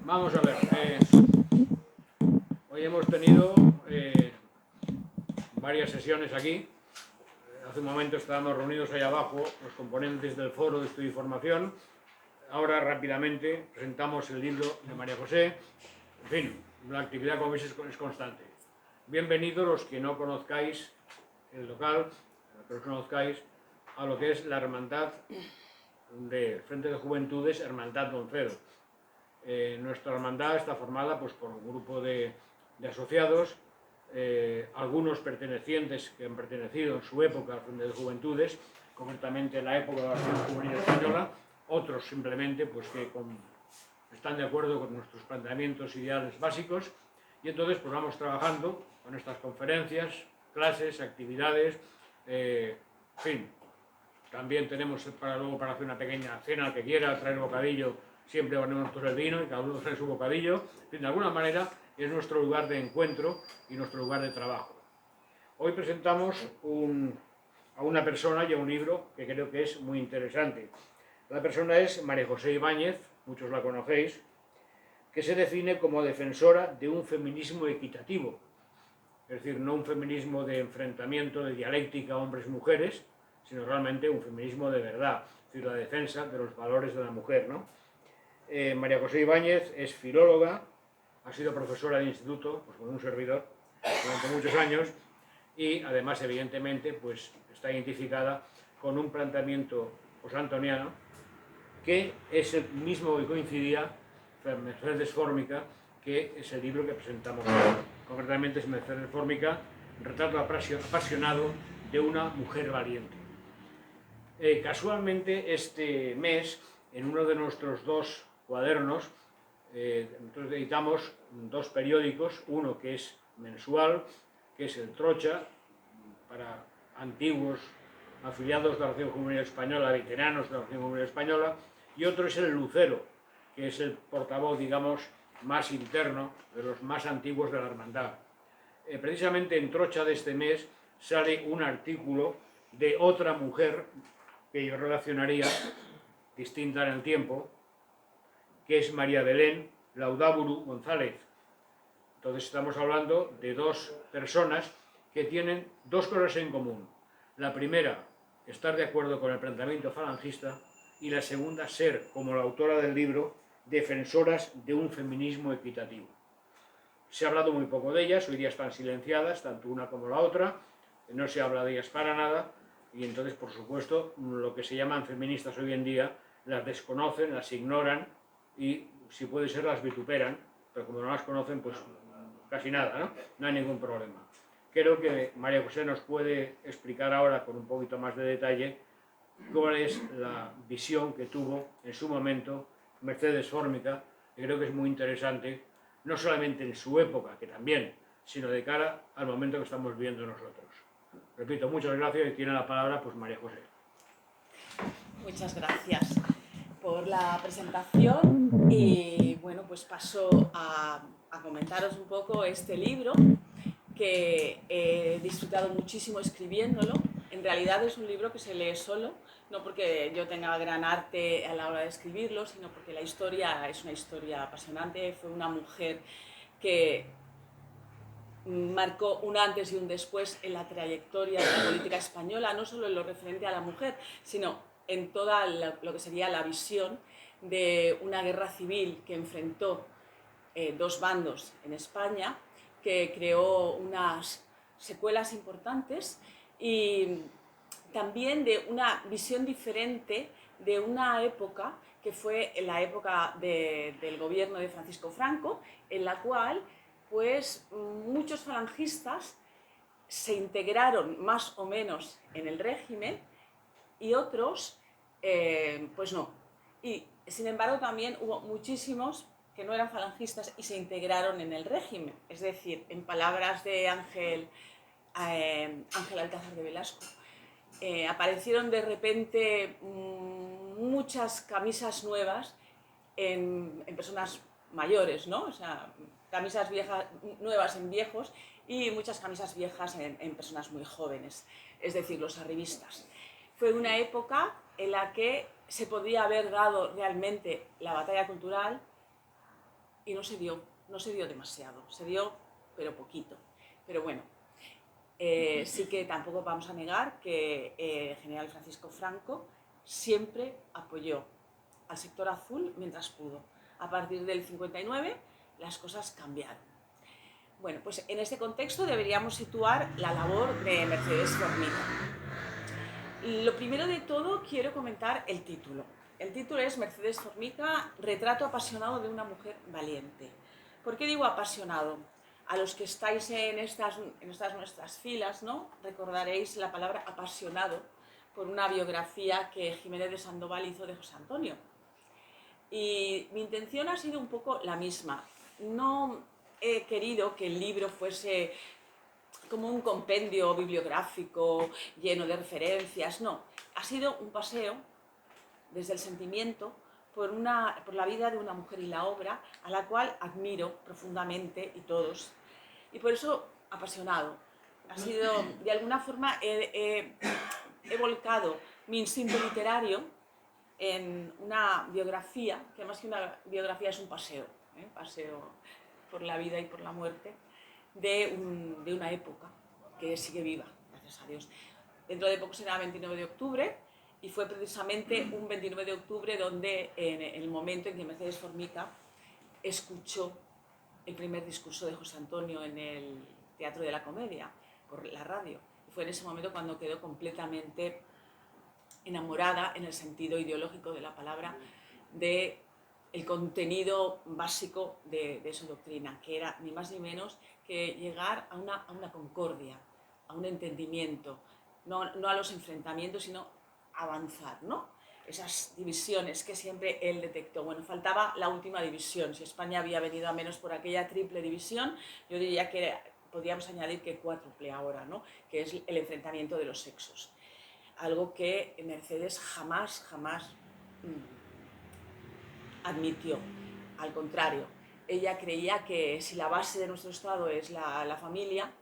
Vamos a ver. Hoy hemos tenido varias sesiones aquí. Hace un momento estábamos reunidos ahí abajo, los componentes del foro de estudio y formación. Ahora rápidamente presentamos el libro de María José. En fin, la actividad, como veis, es constante. Bienvenidos los que no conozcáis el local, los que no conozcáis a lo que es la hermandad del Frente de Juventudes, Hermandad Doncedo. Nuestra hermandad está formada pues, por un grupo de asociados, algunos pertenecientes que han pertenecido en su época al Frente de Juventudes, concretamente en la época de la Acción Juvenil Española, otros simplemente pues, que están de acuerdo con nuestros planteamientos ideales básicos, y entonces pues, vamos trabajando con estas conferencias, clases, actividades, en fin. También tenemos luego para hacer una pequeña cena, al que quiera traer bocadillo, siempre ponemos nosotros el vino y cada uno trae su bocadillo. En fin, de alguna manera es nuestro lugar de encuentro y nuestro lugar de trabajo. Hoy presentamos a una persona y a un libro que creo que es muy interesante. La persona es María José Ibáñez, muchos la conocéis, que se define como defensora de un feminismo equitativo. Es decir, no un feminismo de enfrentamiento, de dialéctica hombres-mujeres, sino realmente un feminismo de verdad, es decir, la defensa de los valores de la mujer, ¿no? María José Ibáñez es filóloga, ha sido profesora de instituto, pues con un servidor, durante muchos años, y además, evidentemente, pues está identificada con un planteamiento posantoniano que es el mismo que coincidía con Mercedes Fórmica, que es el libro que presentamos hoy. Concretamente es Mercedes Fórmica, retrato apasionado de una mujer valiente. Casualmente este mes, en uno de nuestros dos cuadernos, nosotros editamos dos periódicos, uno que es mensual, que es el Trocha, para antiguos afiliados de la Acción Juvenil Española, veteranos de la Acción Juvenil Española, y otro es el Lucero, que es el portavoz, digamos, más interno, de los más antiguos de la hermandad. Precisamente en Trocha de este mes sale un artículo de otra mujer que yo relacionaría, distinta en el tiempo, que es María Belén Laudaburu González. Entonces estamos hablando de dos personas que tienen dos cosas en común. La primera, estar de acuerdo con el planteamiento falangista, y la segunda, ser, como la autora del libro, defensoras de un feminismo equitativo. Se ha hablado muy poco de ellas, hoy día están silenciadas, tanto una como la otra, no se habla de ellas para nada, y entonces, por supuesto, lo que se llaman feministas hoy en día las desconocen, las ignoran y, si puede ser, las vituperan, pero como no las conocen, pues casi nada, ¿no? No hay ningún problema. Creo que María José nos puede explicar ahora con un poquito más de detalle cuál es la visión que tuvo en su momento Mercedes Fórmica, que creo que es muy interesante, no solamente en su época, que también, sino de cara al momento que estamos viviendo nosotros. Repito, muchas gracias y tiene la palabra pues María José. Muchas gracias por la presentación y bueno, pues paso a comentaros un poco este libro que he disfrutado muchísimo escribiéndolo. En realidad es un libro que se lee solo, no porque yo tenga gran arte a la hora de escribirlo, sino porque la historia es una historia apasionante. Fue una mujer que marcó un antes y un después en la trayectoria de la política española, no solo en lo referente a la mujer, sino en toda lo que sería la visión de una guerra civil que enfrentó dos bandos en España, que creó unas secuelas importantes y también de una visión diferente de una época que fue la época del gobierno de Francisco Franco, en la cual pues muchos falangistas se integraron más o menos en el régimen y otros pues no. Y sin embargo también hubo muchísimos que no eran falangistas y se integraron en el régimen. Es decir, en palabras de Ángel Alcázar de Velasco, aparecieron de repente muchas camisas nuevas en personas mayores, ¿no? O sea, camisas viejas, nuevas en viejos y muchas camisas viejas en personas muy jóvenes, es decir, los arribistas. Fue una época en la que se podría haber dado realmente la batalla cultural y no se dio demasiado, se dio pero poquito. Pero bueno, sí que tampoco vamos a negar que el general Francisco Franco siempre apoyó al sector azul mientras pudo. A partir del 59 las cosas cambiaron. Bueno, pues en este contexto deberíamos situar la labor de Mercedes Formica. Lo primero de todo quiero comentar el título. El título es Mercedes Formica, retrato apasionado de una mujer valiente. ¿Por qué digo apasionado? A los que estáis en estas nuestras filas, ¿no? Recordaréis la palabra apasionado por una biografía que Jiménez de Sandoval hizo de José Antonio. Y mi intención ha sido un poco la misma. No he querido que el libro fuese como un compendio bibliográfico lleno de referencias, no. Ha sido un paseo desde el sentimiento por la vida de una mujer y la obra a la cual admiro profundamente y todos. Y por eso apasionado. Ha sido, de alguna forma, he volcado mi instinto literario en una biografía, que más que una biografía es un paseo, paseo por la vida y por la muerte, de una época que sigue viva, gracias a Dios. Dentro de poco será el 29 de octubre, y fue precisamente un 29 de octubre donde, en el momento en que Mercedes Formica escuchó el primer discurso de José Antonio en el Teatro de la Comedia, por la radio. Y fue en ese momento cuando quedó completamente enamorada, en el sentido ideológico de la palabra, de el contenido básico de su doctrina, que era ni más ni menos que llegar a una concordia, a un entendimiento, no a los enfrentamientos, sino avanzar, ¿no? Esas divisiones que siempre él detectó. Bueno, faltaba la última división. Si España había venido a menos por aquella triple división, yo diría que podríamos añadir que cuádruple ahora, ¿no? Que es el enfrentamiento de los sexos. Algo que Mercedes jamás admitió. Al contrario, ella creía que si la base de nuestro Estado es la familia,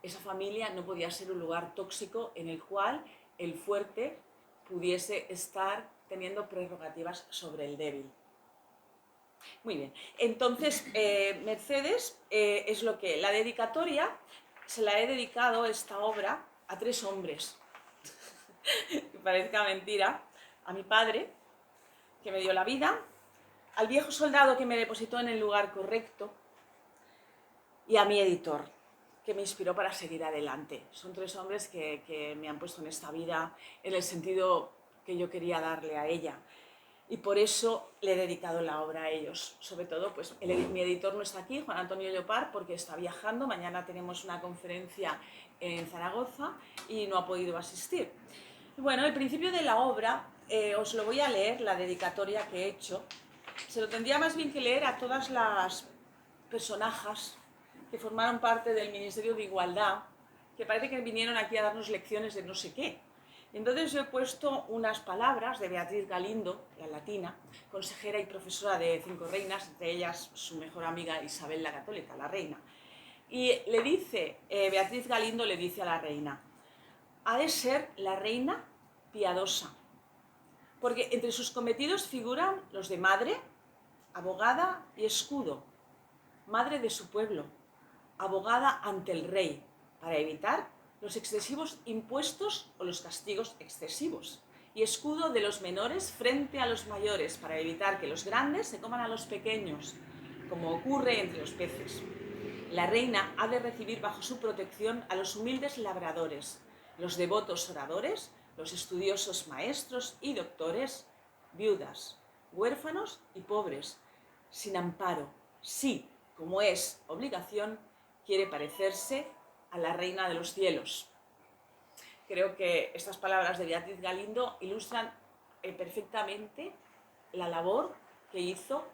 esa familia no podía ser un lugar tóxico en el cual el fuerte pudiese estar teniendo prerrogativas sobre el débil. Muy bien, entonces Mercedes es lo que la dedicatoria se la he dedicado esta obra a 3 hombres, que parezca mentira, a mi padre, que me dio la vida, al viejo soldado que me depositó en el lugar correcto y a mi editor, que me inspiró para seguir adelante. Son 3 hombres que me han puesto en esta vida en el sentido que yo quería darle a ella. Y por eso le he dedicado la obra a ellos. Sobre todo, pues mi editor no está aquí, Juan Antonio Llopart, porque está viajando. Mañana tenemos una conferencia en Zaragoza y no ha podido asistir. Bueno, el principio de la obra, os lo voy a leer, la dedicatoria que he hecho. Se lo tendría más bien que leer a todas las personajes que formaron parte del Ministerio de Igualdad, que parece que vinieron aquí a darnos lecciones de no sé qué. Entonces yo he puesto unas palabras de Beatriz Galindo, la latina, consejera y profesora de 5 reinas, entre ellas su mejor amiga Isabel la Católica, la reina. Y le dice, Beatriz Galindo le dice a la reina, ha de ser la reina piadosa, porque entre sus cometidos figuran los de madre, abogada y escudo, madre de su pueblo, abogada ante el rey, para evitar los excesivos impuestos o los castigos excesivos, y escudo de los menores frente a los mayores, para evitar que los grandes se coman a los pequeños, como ocurre entre los peces. La reina ha de recibir bajo su protección a los humildes labradores, los devotos oradores, los estudiosos maestros y doctores, viudas, huérfanos y pobres, sin amparo, si, como es obligación, quiere parecerse a la reina de los cielos. Creo que estas palabras de Beatriz Galindo ilustran perfectamente la labor que hizo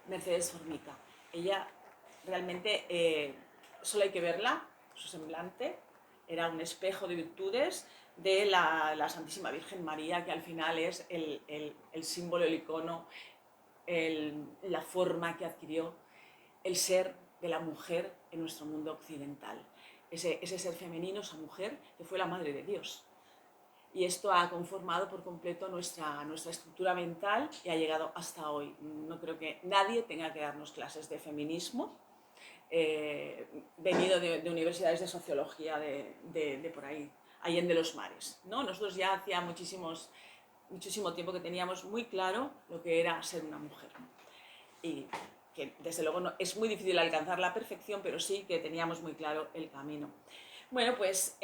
Mercedes Formica. Ella realmente, solo hay que verla, su semblante, era un espejo de virtudes de la Santísima Virgen María, que al final es el símbolo, el icono, la forma que adquirió el ser de la mujer en nuestro mundo occidental. Ese ser femenino, esa mujer que fue la Madre de Dios. y esto ha conformado por completo nuestra estructura mental y ha llegado hasta hoy. No creo que nadie tenga que darnos clases de feminismo venido de universidades de sociología de por ahí, Allende los mares, ¿no? Nosotros ya hacía muchísimo tiempo que teníamos muy claro lo que era ser una mujer. Y que desde luego no, es muy difícil alcanzar la perfección, pero sí que teníamos muy claro el camino. Bueno, pues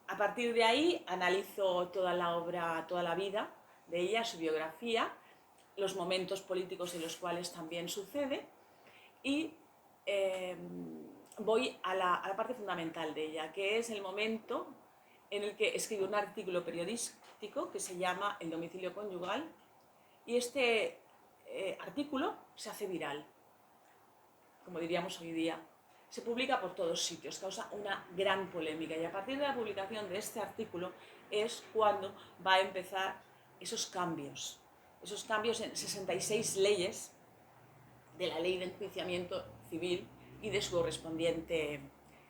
a partir de ahí analizo toda la obra, toda la vida de ella, su biografía, los momentos políticos en los cuales también sucede, y voy a la parte fundamental de ella, que es el momento en el que escribe un artículo periodístico que se llama El domicilio conyugal, y este artículo se hace viral, como diríamos hoy día. Se publica por todos sitios, causa una gran polémica, y a partir de la publicación de este artículo es cuando va a empezar esos cambios en 66 leyes de la ley de enjuiciamiento civil y de su correspondiente,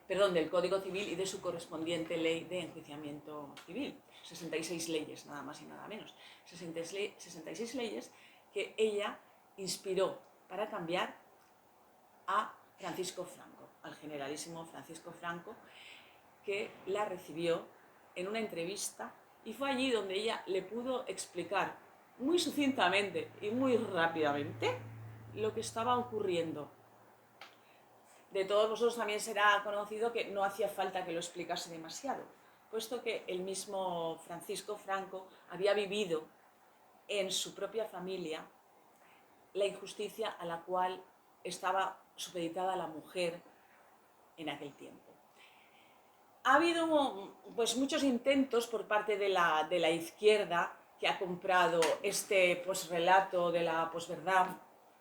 perdón, del Código Civil y de su correspondiente ley de enjuiciamiento civil. 66 leyes, nada más y nada menos. 66 leyes que ella inspiró para cambiar a Francisco Franco, al generalísimo Francisco Franco, que la recibió en una entrevista, y fue allí donde ella le pudo explicar muy sucintamente y muy rápidamente lo que estaba ocurriendo. De todos vosotros también será conocido que no hacía falta que lo explicase demasiado, puesto que el mismo Francisco Franco había vivido en su propia familia la injusticia a la cual estaba supeditada la mujer en aquel tiempo. Ha habido pues muchos intentos por parte de la izquierda, que ha comprado este posrelato de la posverdad,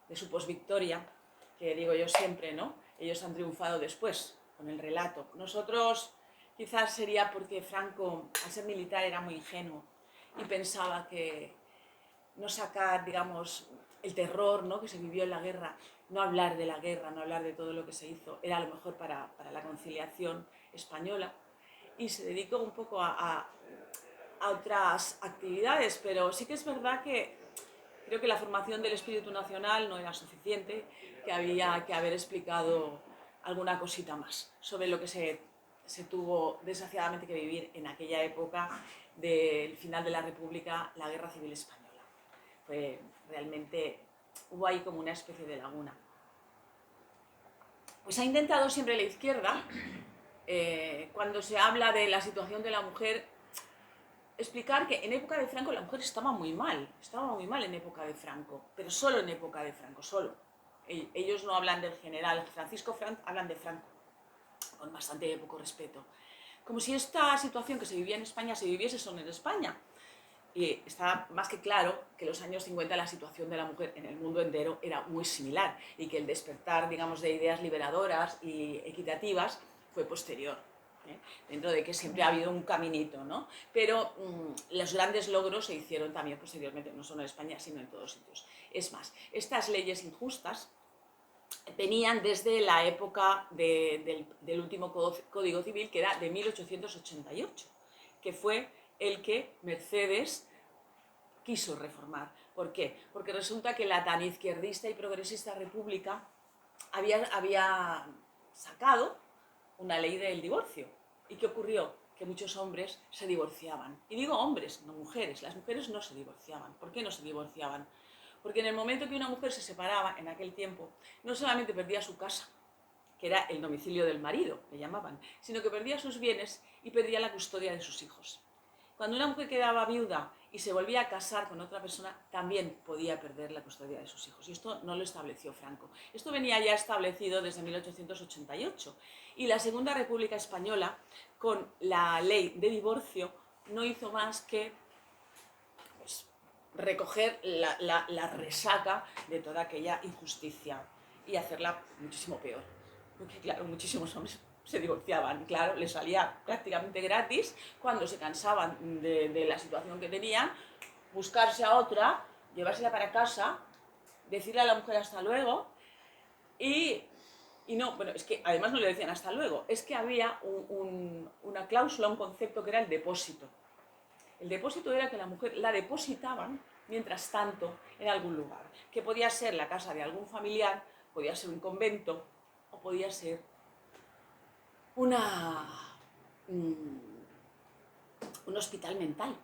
de su posvictoria, que digo yo siempre, ¿no? Ellos han triunfado después con el relato. Nosotros quizás sería porque Franco, al ser militar, era muy ingenuo y pensaba que no sacar, digamos, el terror, ¿no?, que se vivió en la guerra, no hablar de la guerra, no hablar de todo lo que se hizo, era a lo mejor para la conciliación española, y se dedicó un poco a otras actividades, pero sí que es verdad que creo que la formación del espíritu nacional no era suficiente, que había que haber explicado alguna cosita más sobre lo que se tuvo desgraciadamente que vivir en aquella época del final de la República, la Guerra Civil Española. Realmente hubo ahí como una especie de laguna. Pues ha intentado siempre la izquierda, cuando se habla de la situación de la mujer, explicar que en época de Franco la mujer estaba muy mal en época de Franco, pero solo en época de Franco, solo. Ellos no hablan del general Francisco Franco, hablan de Franco, con bastante poco respeto. Como si esta situación que se vivía en España se viviese solo en España. Y está más que claro que en los años 50 la situación de la mujer en el mundo entero era muy similar, y que el despertar, digamos, de ideas liberadoras y equitativas fue posterior, dentro de que siempre ha habido un caminito, ¿no? Pero los grandes logros se hicieron también posteriormente, no solo en España, sino en todos sitios. Es más, estas leyes injustas venían desde la época del último Código Civil, que era de 1888, que fue el que Mercedes quiso reformar. ¿Por qué? Porque resulta que la tan izquierdista y progresista República había sacado una ley del divorcio. ¿Y qué ocurrió? Que muchos hombres se divorciaban. Y digo hombres, no mujeres. Las mujeres no se divorciaban. ¿Por qué no se divorciaban? Porque en el momento que una mujer se separaba, en aquel tiempo, no solamente perdía su casa, que era el domicilio del marido, le llamaban, sino que perdía sus bienes y perdía la custodia de sus hijos. Cuando una mujer quedaba viuda y se volvía a casar con otra persona, también podía perder la custodia de sus hijos. Y esto no lo estableció Franco. Esto venía ya establecido desde 1888. Y la Segunda República Española, con la ley de divorcio, no hizo más que recoger la resaca de toda aquella injusticia y hacerla muchísimo peor. Porque, claro, muchísimos hombres se divorciaban, claro, les salía prácticamente gratis cuando se cansaban de la situación que tenían, buscarse a otra, llevársela para casa, decirle a la mujer hasta luego, y Y no, bueno, es que además no le decían hasta luego, es que había una cláusula, un concepto que era el depósito. El depósito era que la mujer la depositaban, mientras tanto, en algún lugar, que podía ser la casa de algún familiar, podía ser un convento, o podía ser una, un hospital mental,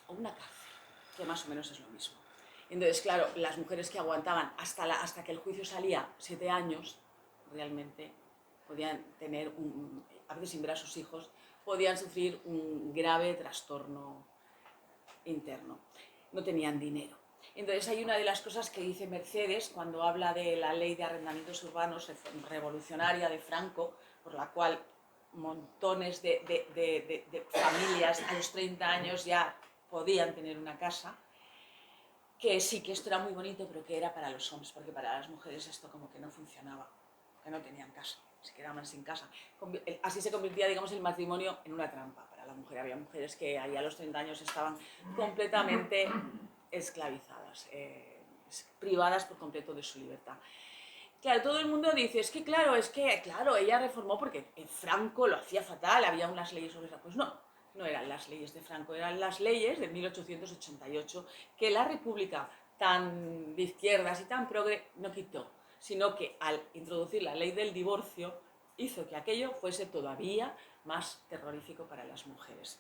o una cárcel, que más o menos es lo mismo. Entonces, claro, las mujeres que aguantaban hasta que el juicio salía 7 años, realmente podían tener, a veces sin ver a sus hijos, podían sufrir un grave trastorno interno. No tenían dinero. Entonces hay una de las cosas que dice Mercedes cuando habla de la ley de arrendamientos urbanos revolucionaria de Franco, por la cual montones de familias a los 30 años ya podían tener una casa, que sí, que esto era muy bonito, pero que era para los hombres, porque para las mujeres esto como que no funcionaba, que no tenían casa, se quedaban sin casa. Así se convertía, digamos, el matrimonio en una trampa para la mujer. Había mujeres que ahí a los 30 años estaban completamente esclavizadas, privadas por completo de su libertad. Claro, todo el mundo dice, claro, ella reformó porque Franco lo hacía fatal, había unas leyes sobre eso. Pues no, no eran las leyes de Franco, eran las leyes de 1888 que la República tan de izquierdas y tan progre no quitó, sino que al introducir la ley del divorcio hizo que aquello fuese todavía más terrorífico para las mujeres.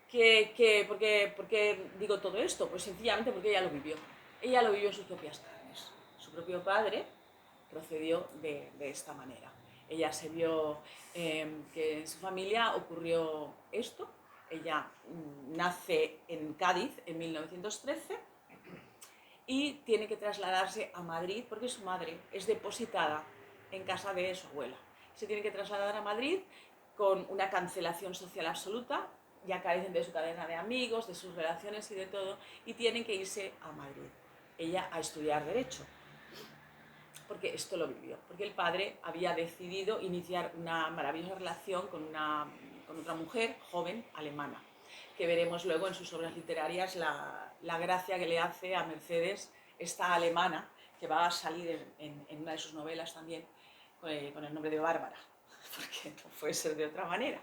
¿Por qué digo todo esto? Pues sencillamente porque ella lo vivió en sus propias carnes. Su propio padre procedió de esta manera. Ella se vio que en su familia ocurrió esto. Ella nace en Cádiz en 1913 y tiene que trasladarse a Madrid porque su madre es depositada en casa de su abuela. Se tiene que trasladar a Madrid con una cancelación social absoluta, ya carecen de su cadena de amigos, de sus relaciones y de todo, y tienen que irse a Madrid, ella a estudiar Derecho, porque esto lo vivió, porque el padre había decidido iniciar una maravillosa relación con otra mujer joven alemana, que veremos luego en sus obras literarias la gracia que le hace a Mercedes esta alemana, que va a salir en una de sus novelas también, con el nombre de Bárbara, porque no puede ser de otra manera.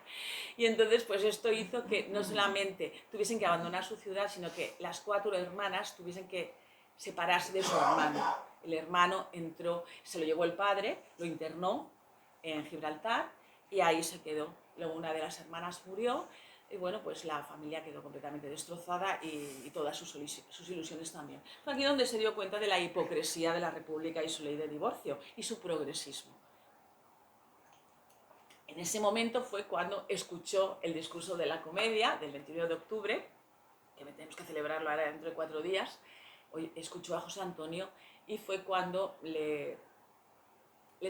Y entonces, pues esto hizo que no solamente tuviesen que abandonar su ciudad, sino que las 4 hermanas tuviesen que separarse de su hermano. El hermano entró, se lo llevó el padre, lo internó en Gibraltar y ahí se quedó. Luego una de las hermanas murió y bueno, pues la familia quedó completamente destrozada y todas sus ilusiones también. Fue aquí donde se dio cuenta de la hipocresía de la República y su ley de divorcio y su progresismo. En ese momento fue cuando escuchó el discurso de la Comedia del 21 de octubre, que tenemos que celebrarlo ahora dentro de 4 días. Hoy escuchó a José Antonio y fue cuando le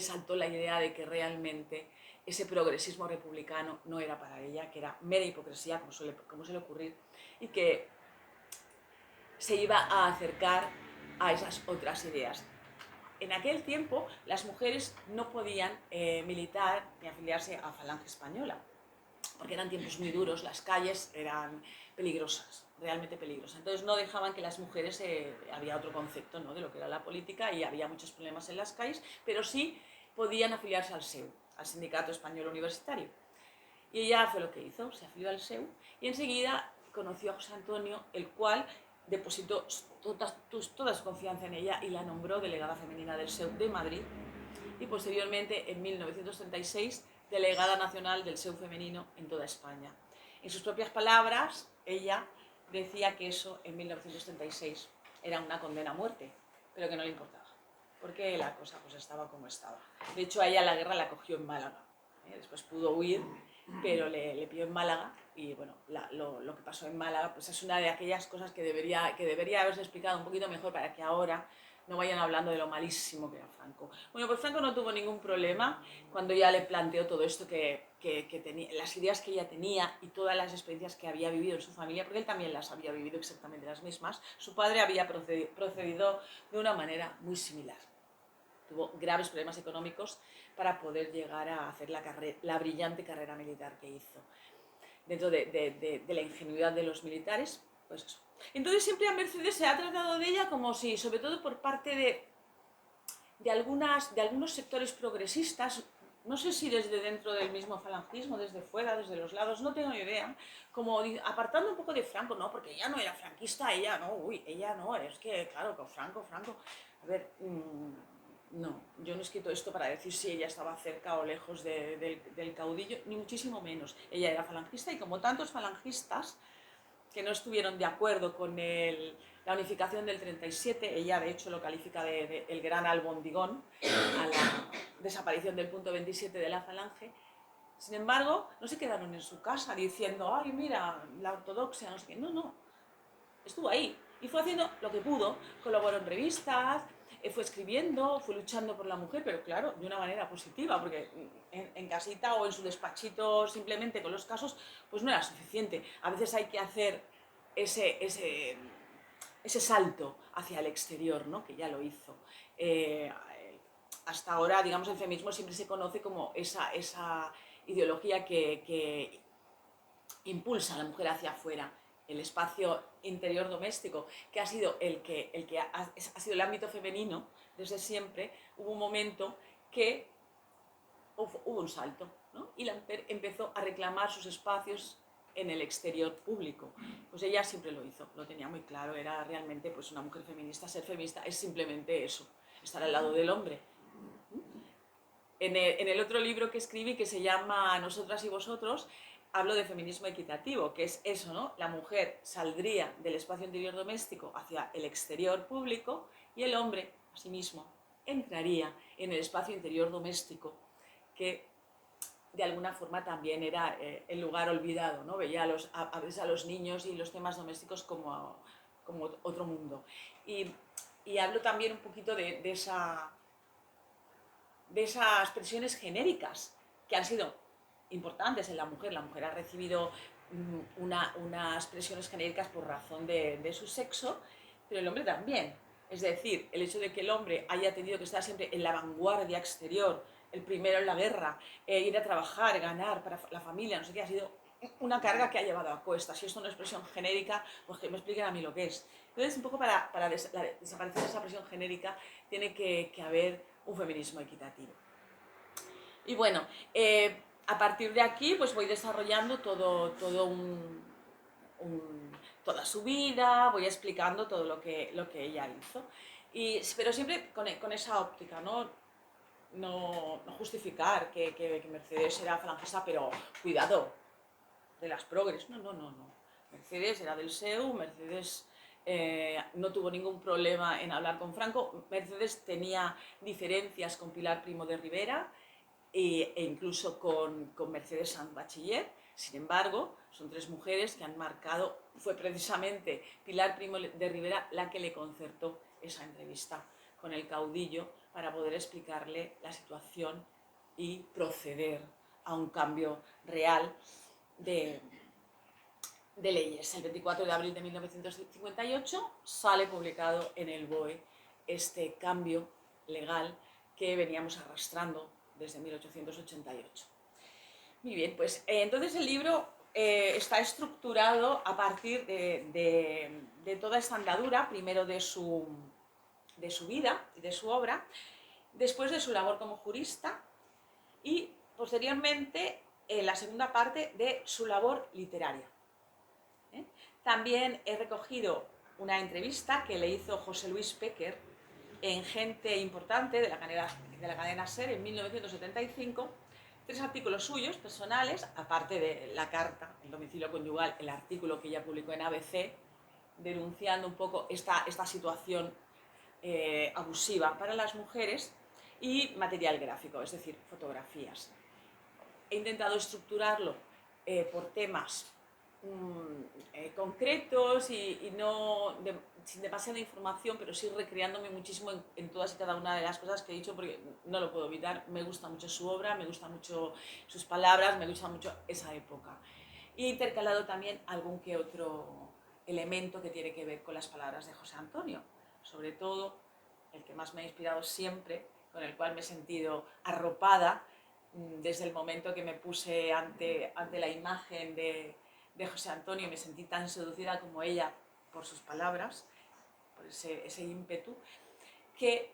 saltó la idea de que realmente ese progresismo republicano no era para ella, que era mera hipocresía, como suele ocurrir, y que se iba a acercar a esas otras ideas. En aquel tiempo las mujeres no podían militar ni afiliarse a Falange Española, porque eran tiempos muy duros, las calles eran peligrosas, realmente peligrosas. Entonces no dejaban que las mujeres, había otro concepto, ¿no?, de lo que era la política y había muchos problemas en las calles, pero sí podían afiliarse al SEU, al Sindicato Español Universitario. Y ella fue lo que hizo, se afilió al SEU y enseguida conoció a José Antonio, el cual depositó toda su confianza en ella y la nombró delegada femenina del SEU de Madrid y posteriormente en 1936 delegada nacional del SEU femenino en toda España. En sus propias palabras, ella decía que eso en 1936 era una condena a muerte, pero que no le importaba, porque la cosa pues estaba como estaba. De hecho, a ella la guerra la cogió en Málaga. Después pudo huir, pero le pilló en Málaga y bueno, lo que pasó en Málaga pues es una de aquellas cosas que debería haberse explicado un poquito mejor para que ahora no vayan hablando de lo malísimo que era Franco. Bueno, pues Franco no tuvo ningún problema cuando ya le planteó todo esto que tenía, las ideas que ella tenía y todas las experiencias que había vivido en su familia, porque él también las había vivido exactamente las mismas. Su padre había procedido de una manera muy similar. Tuvo graves problemas económicos para poder llegar a hacer la brillante carrera militar que hizo. Dentro de la ingenuidad de los militares, pues eso. Entonces siempre a Mercedes se ha tratado de ella como si, sobre todo por parte de algunos sectores progresistas, no sé si desde dentro del mismo falangismo, desde fuera, desde los lados, no tengo ni idea, como apartando un poco de Franco, no, porque ella no era franquista, ella no, ella no, es que, claro, con Franco, a ver, no, yo no he escrito esto para decir si ella estaba cerca o lejos del caudillo, ni muchísimo menos, ella era falangista y como tantos falangistas que no estuvieron de acuerdo con la unificación del 37, ella de hecho lo califica de el gran albondigón a la desaparición del punto 27 de la falange. Sin embargo, no se quedaron en su casa diciendo, ay, mira, la ortodoxia, no sé qué. No, no, estuvo ahí y fue haciendo lo que pudo, colaboró en revistas, fue escribiendo, fue luchando por la mujer, pero claro, de una manera positiva, porque en casita o en su despachito simplemente con los casos, pues no era suficiente. A veces hay que hacer ese salto hacia el exterior, ¿no? Que ya lo hizo. Hasta ahora, digamos, el feminismo siempre se conoce como esa ideología que impulsa a la mujer hacia afuera, el espacio interior doméstico, que ha sido el que ha sido el ámbito femenino desde siempre. Hubo un momento que hubo un salto, ¿no? Y la mujer empezó a reclamar sus espacios en el exterior público. Pues ella siempre lo hizo, lo tenía muy claro, era realmente pues, una mujer feminista. Ser feminista es simplemente eso, estar al lado del hombre. En el otro libro que escribí, que se llama Nosotras y Vosotros, hablo de feminismo equitativo, que es eso, ¿no? La mujer saldría del espacio interior doméstico hacia el exterior público y el hombre, asimismo, entraría en el espacio interior doméstico, que de alguna forma también era el lugar olvidado, ¿no? Veía a veces a los niños y los temas domésticos como otro mundo. Y hablo también un poquito de esas presiones genéricas que han sido importantes en la mujer. La mujer ha recibido unas presiones genéricas por razón de su sexo, pero el hombre también. Es decir, el hecho de que el hombre haya tenido que estar siempre en la vanguardia exterior, el primero en la guerra, ir a trabajar, ganar para la familia, no sé qué, ha sido una carga que ha llevado a cuestas. Si esto no es presión genérica, pues que me expliquen a mí lo que es. Entonces, un poco para desaparecer esa presión genérica, tiene que haber un feminismo equitativo. Y bueno, a partir de aquí pues voy desarrollando toda su vida, voy explicando todo lo que ella hizo. Pero siempre con esa óptica, no justificar que Mercedes era falangista, pero cuidado, de las progres. No. Mercedes era del SEU, Mercedes no tuvo ningún problema en hablar con Franco. Mercedes tenía diferencias con Pilar Primo de Rivera e incluso con Mercedes Sanz Bachiller. Sin embargo, son tres mujeres que han marcado, fue precisamente Pilar Primo de Rivera la que le concertó esa entrevista con el caudillo para poder explicarle la situación y proceder a un cambio real de leyes. El 24 de abril de 1958 sale publicado en el BOE este cambio legal que veníamos arrastrando desde 1888. Muy bien, pues entonces el libro está estructurado a partir de toda esta andadura, primero de su vida y de su obra, después de su labor como jurista y posteriormente en la segunda parte de su labor literaria. También he recogido una entrevista que le hizo José Luis Péquer en Gente Importante de la cadena SER en 1975, 3 artículos suyos personales, aparte de la carta, el domicilio conyugal, el artículo que ella publicó en ABC, denunciando un poco esta situación abusiva para las mujeres, y material gráfico, es decir, fotografías. He intentado estructurarlo por temas concretos y no sin demasiada información, pero sí recreándome muchísimo en todas y cada una de las cosas que he dicho, porque no lo puedo evitar. Me gusta mucho su obra, me gustan mucho sus palabras, me gusta mucho esa época. Y he intercalado también algún que otro elemento que tiene que ver con las palabras de José Antonio, sobre todo el que más me ha inspirado siempre, con el cual me he sentido arropada desde el momento que me puse ante la imagen de José Antonio, y me sentí tan seducida como ella por sus palabras, por ese ímpetu, que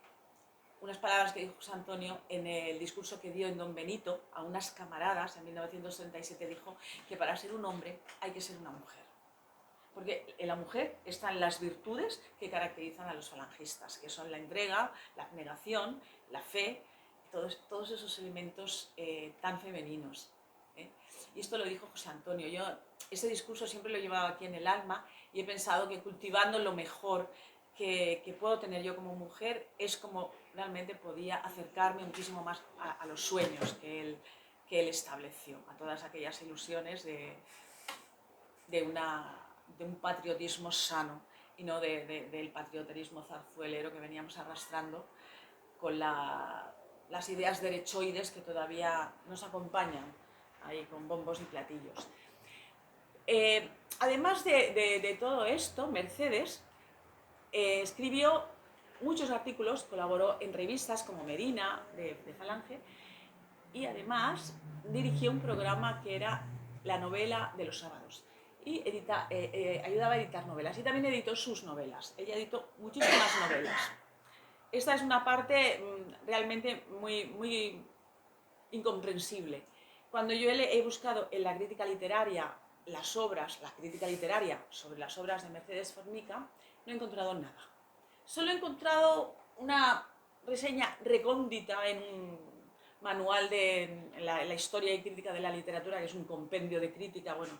unas palabras que dijo José Antonio en el discurso que dio en Don Benito a unas camaradas en 1937. Dijo que para ser un hombre hay que ser una mujer. Porque en la mujer están las virtudes que caracterizan a los falangistas, que son la entrega, la abnegación, la fe, todos esos elementos tan femeninos. Y esto lo dijo José Antonio. Yo ese discurso siempre lo he llevado aquí en el alma y he pensado que cultivando lo mejor que puedo tener yo como mujer es como realmente podía acercarme muchísimo más a los sueños que él estableció, a todas aquellas ilusiones de un patriotismo sano y no del patrioterismo zarzuelero que veníamos arrastrando con las ideas derechoides que todavía nos acompañan ahí con bombos y platillos. Además de todo esto, Mercedes escribió muchos artículos, colaboró en revistas como Medina, de Falange, y además dirigió un programa que era La novela de los sábados y ayudaba a editar novelas, y también editó sus novelas. Ella editó muchísimas novelas. Esta es una parte realmente muy incomprensible. Cuando yo he buscado en la crítica literaria la crítica literaria sobre las obras de Mercedes Formica, no he encontrado nada. Solo he encontrado una reseña recóndita en un manual de la historia y crítica de la literatura, que es un compendio de crítica, bueno,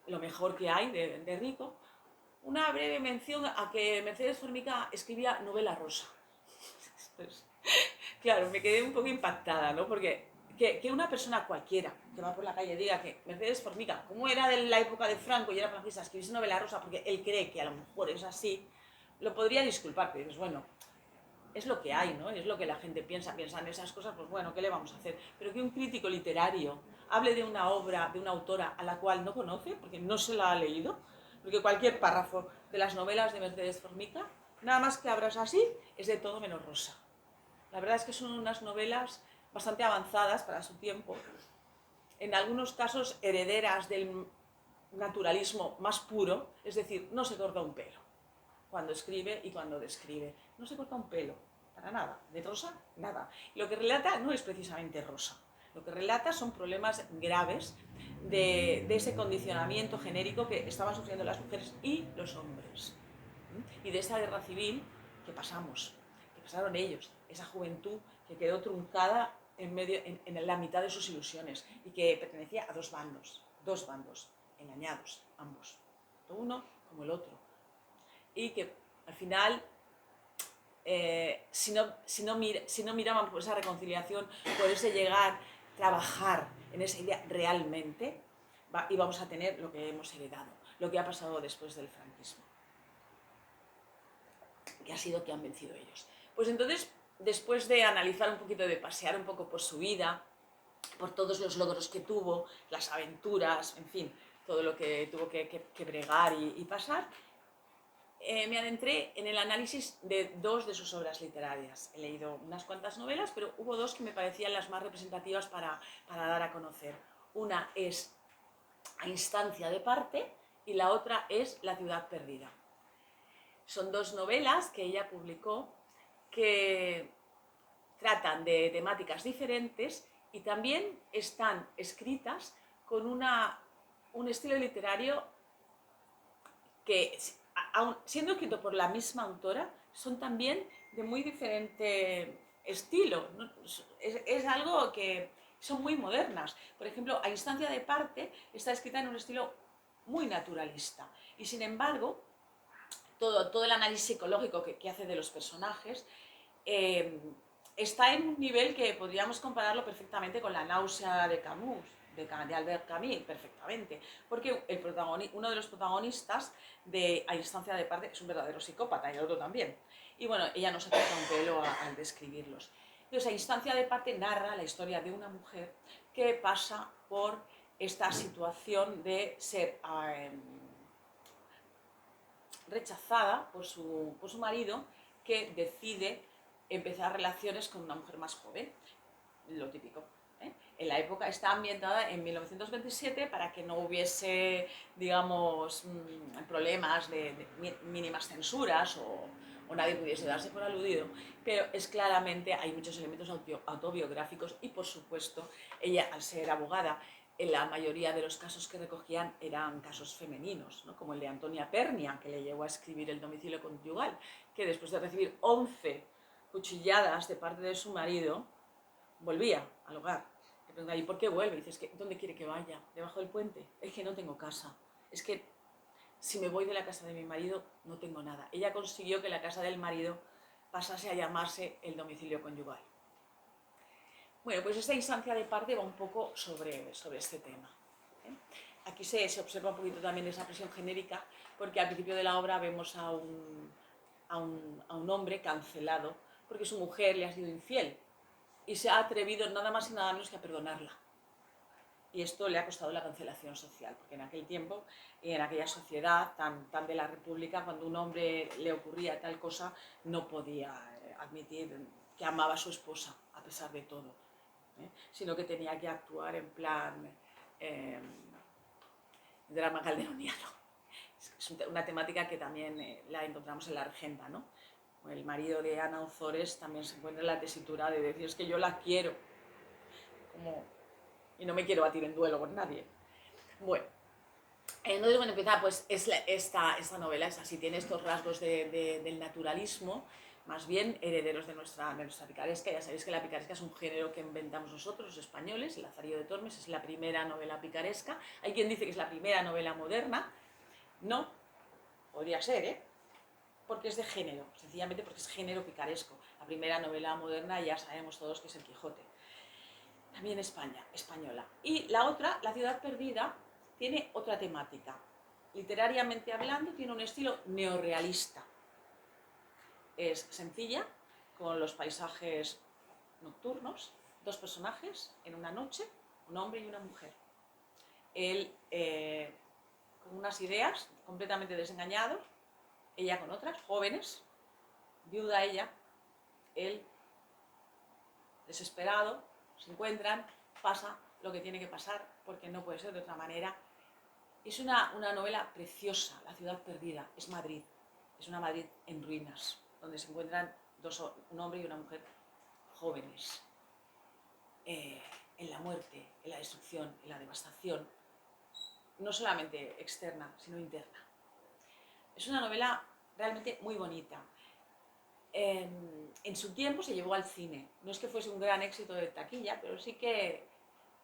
lo mejor que hay de rico, una breve mención a que Mercedes Formica escribía novela rosa. Pues, claro, me quedé un poco impactada, ¿no? Porque que una persona cualquiera que va por la calle diga que Mercedes Formica, como era de la época de Franco y era franquista, escribiese novela rosa porque él cree que a lo mejor es así, lo podría disculpar, pero dices, bueno, es lo que hay, ¿no? Es lo que la gente piensa en esas cosas, pues bueno, ¿qué le vamos a hacer? Pero que un crítico literario hable de una obra, de una autora a la cual no conoce, porque no se la ha leído, porque cualquier párrafo de las novelas de Mercedes Formica, nada más que abras así, es de todo menos rosa. La verdad es que son unas novelas bastante avanzadas para su tiempo, en algunos casos herederas del naturalismo más puro, es decir, no se corta un pelo cuando escribe y cuando describe. No se corta un pelo, para nada. De rosa, nada. Y lo que relata no es precisamente rosa. Lo que relata son problemas graves de ese condicionamiento genérico que estaban sufriendo las mujeres y los hombres. Y de esa guerra civil que pasaron ellos, esa juventud que quedó truncada en la mitad de sus ilusiones y que pertenecía a dos bandos, engañados ambos, tanto uno como el otro. Y que al final, si no miraban por esa reconciliación, por ese llegar, trabajar en esa idea realmente, íbamos a tener lo que hemos heredado, lo que ha pasado después del franquismo, que ha sido que han vencido ellos. Pues entonces, después de analizar un poquito, de pasear un poco por su vida, por todos los logros que tuvo, las aventuras, en fin, todo lo que tuvo que bregar y pasar, me adentré en el análisis de dos de sus obras literarias. He leído unas cuantas novelas, pero hubo dos que me parecían las más representativas para dar a conocer. Una es A instancia de parte y la otra es La ciudad perdida. Son dos novelas que ella publicó que tratan de temáticas diferentes y también están escritas con un estilo literario que, siendo escrito por la misma autora, son también de muy diferente estilo, ¿no? Es algo que son muy modernas. Por ejemplo, A instancia de parte está escrita en un estilo muy naturalista y, sin embargo, todo el análisis psicológico que hace de los personajes está en un nivel que podríamos compararlo perfectamente con La náusea de Camus, de Albert Camus, perfectamente, porque uno de los protagonistas de A instancia de parte es un verdadero psicópata y el otro también. Y bueno, ella no se corta un pelo al describirlos. Entonces, A instancia de parte narra la historia de una mujer que pasa por esta situación de ser rechazada por su marido, que decide empezar relaciones con una mujer más joven, lo típico. En la época está ambientada en 1927 para que no hubiese, digamos, problemas de mínimas censuras o nadie pudiese darse por aludido, pero es claramente, hay muchos elementos autobiográficos y por supuesto ella, al ser abogada, en la mayoría de los casos que recogían eran casos femeninos, ¿no? Como el de Antonia Pernia, que le llevó a escribir El domicilio conyugal, que después de recibir 11 cuchilladas de parte de su marido, volvía al hogar. Le pregunta, ¿y por qué vuelve? Y dice, es que, ¿dónde quiere que vaya? ¿Debajo del puente? Es que no tengo casa. Es que si me voy de la casa de mi marido, no tengo nada. Ella consiguió que la casa del marido pasase a llamarse el domicilio conyugal. Bueno, pues esta instancia de parte va un poco sobre este tema. Aquí se observa un poquito también esa presión genérica, porque al principio de la obra vemos a un hombre cancelado porque su mujer le ha sido infiel y se ha atrevido nada más y nada menos que a perdonarla. Y esto le ha costado la cancelación social, porque en aquel tiempo y en aquella sociedad tan de la República, cuando un hombre le ocurría tal cosa, no podía admitir que amaba a su esposa, a pesar de todo, sino que tenía que actuar en plan drama calderoniano. Es una temática que también la encontramos en La Regenta, ¿no? El marido de Ana Ozores también se encuentra en la tesitura de decir, es que yo la quiero, y no me quiero batir en duelo con nadie. Bueno, entonces, bueno, empieza, pues esta novela es así, tiene estos rasgos del naturalismo, más bien herederos de nuestra picaresca. Ya sabéis que la picaresca es un género que inventamos nosotros, los españoles. El Lazarillo de Tormes es la primera novela picaresca. Hay quien dice que es la primera novela moderna. No, podría ser, porque es de género, sencillamente porque es género picaresco. La primera novela moderna ya sabemos todos que es El Quijote. También española. Y la otra, La ciudad perdida, tiene otra temática. Literariamente hablando, tiene un estilo neorrealista. Es sencilla, con los paisajes nocturnos, dos personajes en una noche, un hombre y una mujer. Él con unas ideas completamente desengañados, ella con otras, jóvenes, viuda ella, él desesperado, se encuentran, pasa lo que tiene que pasar, porque no puede ser de otra manera. Es una novela preciosa, La ciudad perdida, es Madrid, es una Madrid en ruinas, donde se encuentran un hombre y una mujer jóvenes, en la muerte, en la destrucción, en la devastación, no solamente externa, sino interna. Es una novela realmente muy bonita. En su tiempo se llevó al cine. No es que fuese un gran éxito de taquilla, pero sí que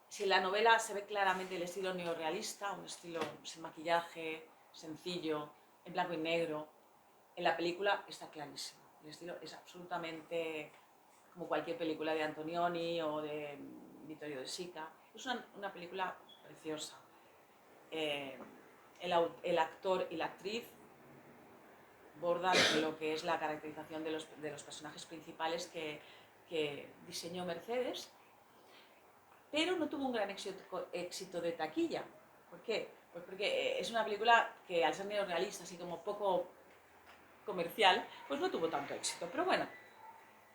si en la novela se ve claramente el estilo neorrealista, un estilo sin maquillaje, sencillo, en blanco y negro. En la película está clarísimo. El estilo es absolutamente como cualquier película de Antonioni o de Vittorio De Sica. Es una película preciosa. El actor y la actriz bordan lo que es la caracterización de los personajes principales que diseñó Mercedes, pero no tuvo un gran éxito de taquilla. ¿Por qué? Pues porque es una película que al ser neorrealista, así como poco comercial, pues no tuvo tanto éxito, pero bueno,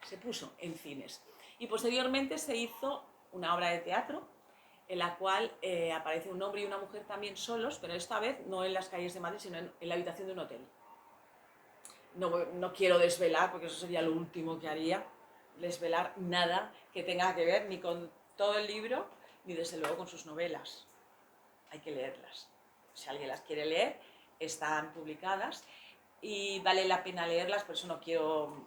se puso en cines. Y posteriormente se hizo una obra de teatro en la cual aparece un hombre y una mujer también solos, pero esta vez no en las calles de Madrid, sino en la habitación de un hotel. No quiero desvelar, porque eso sería lo último que haría, desvelar nada que tenga que ver ni con todo el libro, ni desde luego con sus novelas. Hay que leerlas. Si alguien las quiere leer, están publicadas y vale la pena leerlas, por eso no quiero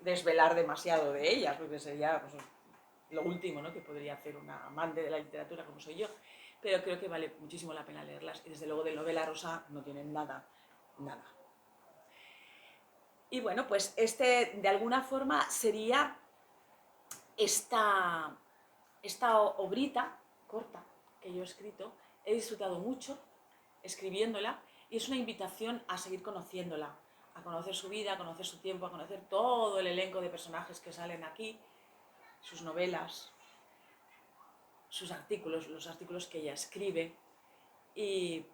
desvelar demasiado de ellas, porque sería pues, lo último, ¿no?, que podría hacer una amante de la literatura como soy yo. Pero creo que vale muchísimo la pena leerlas y desde luego de novela rosa no tienen nada. Y bueno, pues de alguna forma sería esta obrita corta que yo he escrito. He disfrutado mucho escribiéndola y es una invitación a seguir conociéndola, a conocer su vida, a conocer su tiempo, a conocer todo el elenco de personajes que salen aquí, sus novelas, sus artículos, los artículos que ella escribe. Y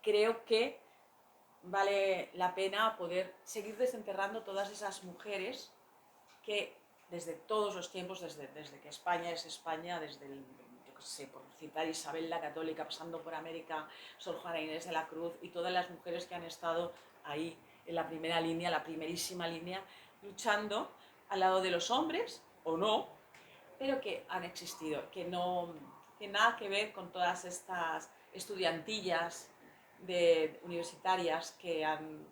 creo que vale la pena poder seguir desenterrando todas esas mujeres que desde todos los tiempos, desde que España es España, desde yo qué sé, por citar Isabel la Católica, pasando por América, Sor Juana Inés de la Cruz y todas las mujeres que han estado ahí en la primera línea, la primerísima línea, luchando al lado de los hombres, o no, pero que han existido, que nada que ver con todas estas estudiantillas universitarias que han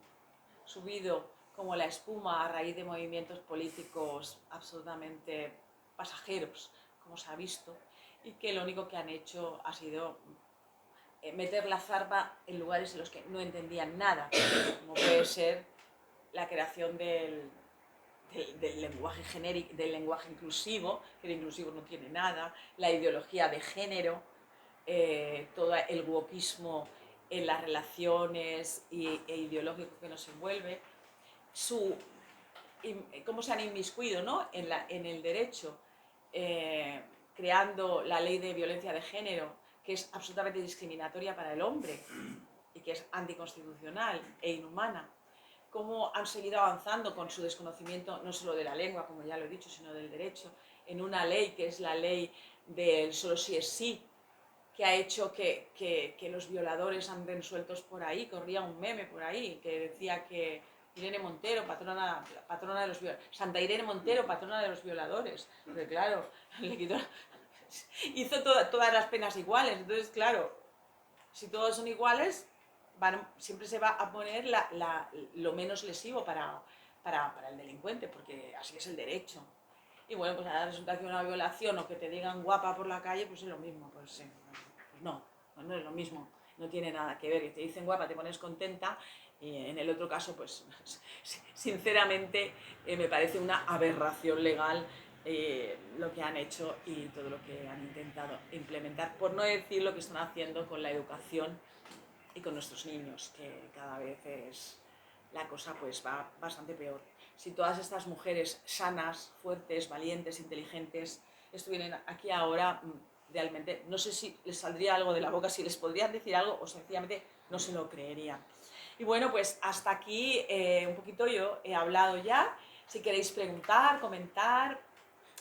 subido como la espuma a raíz de movimientos políticos absolutamente pasajeros, como se ha visto, y que lo único que han hecho ha sido meter la zarpa en lugares en los que no entendían nada, como puede ser la creación del lenguaje genérico, del lenguaje inclusivo, que de inclusivo no tiene nada, la ideología de género, todo el wokismo en las relaciones e ideológico que nos envuelve, cómo se han inmiscuido, ¿no?, en el derecho, creando la ley de violencia de género, que es absolutamente discriminatoria para el hombre y que es anticonstitucional e inhumana. Cómo han seguido avanzando con su desconocimiento no solo de la lengua, como ya lo he dicho, sino del derecho, en una ley que es la ley del solo sí es sí, que ha hecho que los violadores anden sueltos por ahí. Corría un meme por ahí que decía que Irene Montero, patrona de los violadores, Santa Irene Montero, patrona de los violadores, porque claro, le quitó, hizo todas las penas iguales. Entonces, claro, si todos son iguales, siempre se va a poner lo menos lesivo para el delincuente, porque así es el derecho. Y bueno, pues ahora resulta que una violación o que te digan guapa por la calle, pues es lo mismo. Pues no es lo mismo, no tiene nada que ver. Que te dicen guapa, te pones contenta, y en el otro caso, pues sinceramente me parece una aberración legal lo que han hecho y todo lo que han intentado implementar, por no decir lo que están haciendo con la educación y con nuestros niños, que cada vez la cosa pues va bastante peor. Si todas estas mujeres sanas, fuertes, valientes, inteligentes estuvieran aquí ahora, realmente no sé si les saldría algo de la boca, si les podrían decir algo o sencillamente no se lo creerían. Y bueno, pues hasta aquí un poquito yo he hablado ya. Si queréis preguntar, comentar,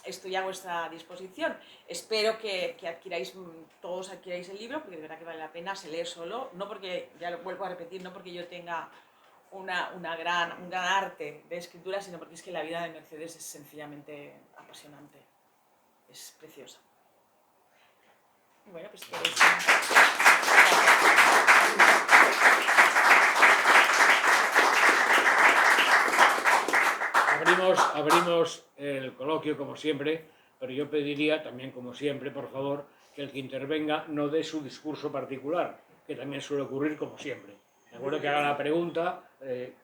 estoy a vuestra disposición. Espero que todos adquiráis el libro, porque de verdad que vale la pena, se lee solo, no porque, ya lo vuelvo a repetir, no porque yo tenga un gran arte de escritura, sino porque es que la vida de Mercedes es sencillamente apasionante, es preciosa. Bueno, pues Abrimos el coloquio como siempre, pero yo pediría también, como siempre, por favor, que el que intervenga no dé su discurso particular, que también suele ocurrir como siempre. De acuerdo, que haga la pregunta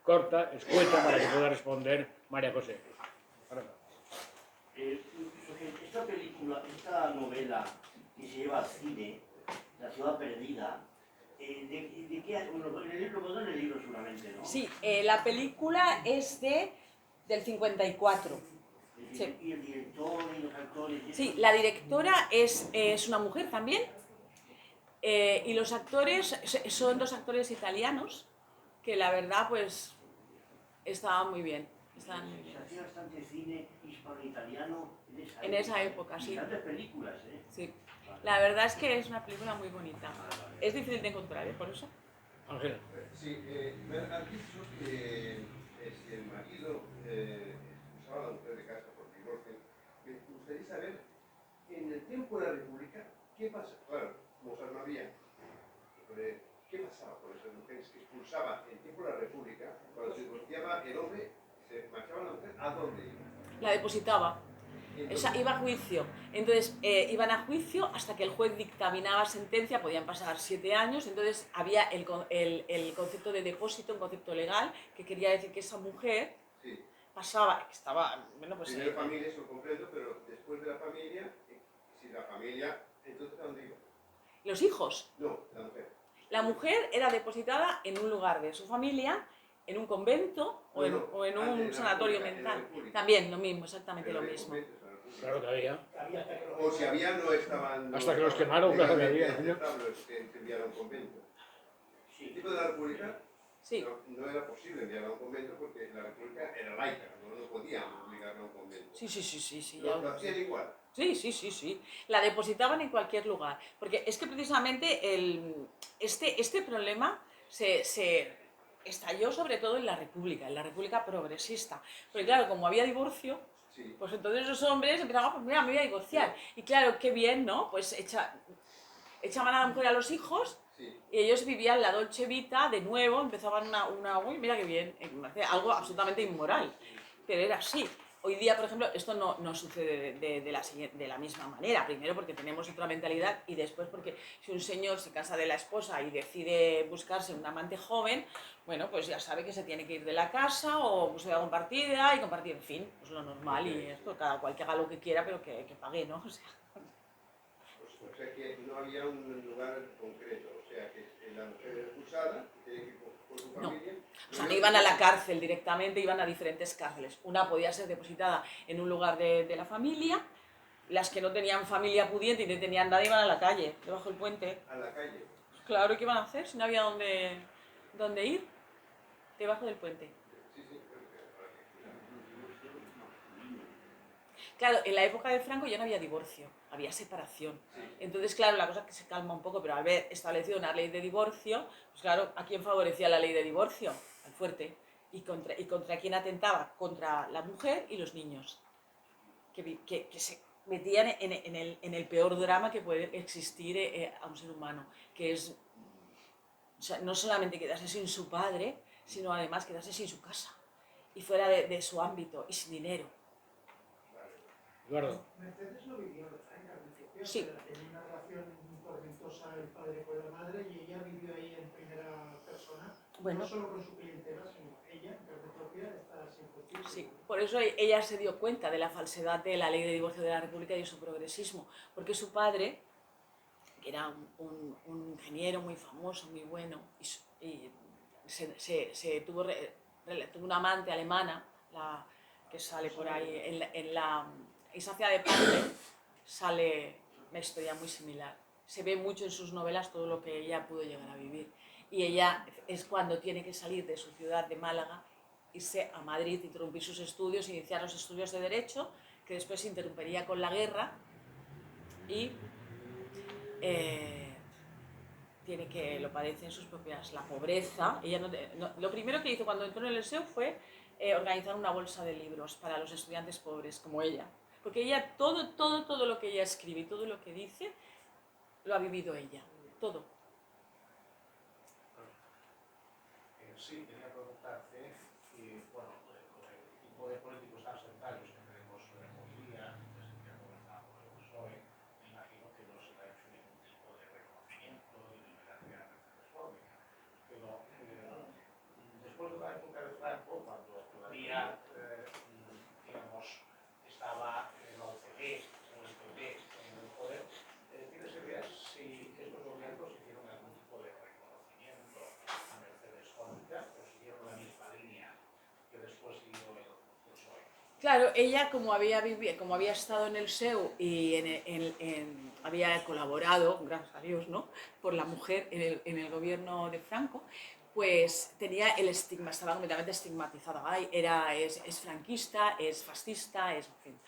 corta, escueta, para que pueda responder María José. Esta película, esta novela que se lleva al cine, La ciudad perdida, ¿de qué hay? Bueno, en el libro seguramente, ¿no? Sí, la película es del 54. Sí. ¿Y el director y los actores? Sí, la directora es una mujer también, y los actores son dos actores italianos que la verdad pues estaban muy bien. Se hacía bastante cine hispano-italiano en esa época, sí. Y grandes películas, ¿eh? Sí. La verdad es que es una película muy bonita. Es difícil de encontrar, por eso. Ángel. Sí, me han dicho que si el marido expulsaba a la mujer de casa por divorcio, me gustaría saber, en el tiempo de la República, ¿qué pasa? Claro, Mozart no había. ¿Qué pasaba con esas mujeres que expulsaba en el tiempo de la República, cuando se divorciaba el hombre, se marchaba la mujer, ¿a dónde iba? La depositaba. Iba a juicio. Entonces iban a juicio hasta que el juez dictaminaba sentencia, podían pasar 7 años. Entonces había el concepto de depósito, un concepto legal, que quería decir que esa mujer pasaba, que estaba, bueno, pues... Primero familia, eso lo comprendo, pero después de la familia, si la familia, entonces ¿a dónde iba? ¿Los hijos? No, la mujer. La mujer era depositada en un lugar de su familia, en un convento o en un sanatorio mental. También lo mismo, exactamente lo mismo. Claro que había. O si había, no estaban... Hasta que los quemaron, claro que había. Que enviaron a un convento. El tipo de la República sí. no era posible enviarla a un convento porque la República era laica, no podíamos obligarla a un convento. Sí. ¿Lo hacían igual? Sí. La depositaban en cualquier lugar. Porque es que precisamente este problema se estalló sobre todo en la República progresista. Porque claro, como había divorcio, Sí. pues entonces esos hombres empezaban, pues mira, me voy a divorciar. Y claro, qué bien, ¿no? Pues echaban a la mujer a los hijos Sí. y ellos vivían la Dolce Vita de nuevo, empezaban uy, mira qué bien, me parece algo absolutamente inmoral, pero era así. Hoy día, por ejemplo, esto no sucede de la misma manera. Primero porque tenemos otra mentalidad y después porque si un señor se casa de la esposa y decide buscarse un amante joven, bueno, pues ya sabe que se tiene que ir de la casa o búsqueda compartida y compartir, en fin, pues lo normal y esto, cada cual que haga lo que quiera pero que pague, ¿no? O sea, O sea que no había un lugar concreto, o sea que la mujer es expulsada, tiene que ir con su no. familia. O sea, no iban a la cárcel directamente, iban a diferentes cárceles. Una podía ser depositada en un lugar de la familia, las que no tenían familia pudiente y no tenían nada iban a la calle, debajo del puente. A la calle. Pues claro, ¿qué iban a hacer si no había dónde ir? Debajo del puente. Sí, sí. Claro, en la época de Franco ya no había divorcio, había separación. Entonces, claro, la cosa que se calma un poco, pero al haber establecido una ley de divorcio, pues claro, ¿a quién favorecía la ley de divorcio? Al fuerte. ¿Y contra quién atentaba? Contra la mujer y los niños, que se metían en el peor drama que puede existir a un ser humano, que es, o sea, no solamente quedarse sin su padre, sino además quedarse sin su casa, y fuera de su ámbito, y sin dinero. Eduardo. Mercedes lo vivió al principio, Sí. tenía una relación tormentosa el padre con la madre y ella vivió ahí en primera persona, Bueno. no solo con su clientela, sino ella, en carne propia, está sin justicia. Sí, por eso ella se dio cuenta de la falsedad de la ley de divorcio de la República y de su progresismo, porque su padre, que era un ingeniero muy famoso, muy bueno, y tuvo una amante alemana, que sale por ahí, en la Isacia de Padre sale una historia muy similar. Se ve mucho en sus novelas todo lo que ella pudo llegar a vivir. Y ella es cuando tiene que salir de su ciudad de Málaga, irse a Madrid, interrumpir sus estudios, iniciar los estudios de Derecho, que después se interrumpiría con la guerra y lo padece en sus propias, la pobreza. Ella lo primero que hizo cuando entró en el Liceo fue organizar una bolsa de libros para los estudiantes pobres, como ella. Porque ella, todo lo que ella escribe y todo lo que dice, lo ha vivido ella, todo. Sí, quería preguntarte, bueno, con el tipo de políticos tan sectarios que tenemos hoy día, desde que ha gobernado el PSOE, me imagino que no se le ha hecho ningún tipo de reconocimiento y de homenaje a Mercedes Fórmica. Pero después de la época de Franco, cuando todavía, digamos, estaba la UCD, el PP en el poder, ¿tienes ideas si estos gobiernos hicieron algún tipo de reconocimiento a Mercedes Fórmica o siguieron la misma línea que después siguió el PSOE? Claro, ella como había estado en el SEU y había colaborado, gracias a Dios, ¿no?, por la mujer en el gobierno de Franco, pues tenía el estigma, estaba completamente estigmatizada. Ay, es franquista, es fascista, en fin,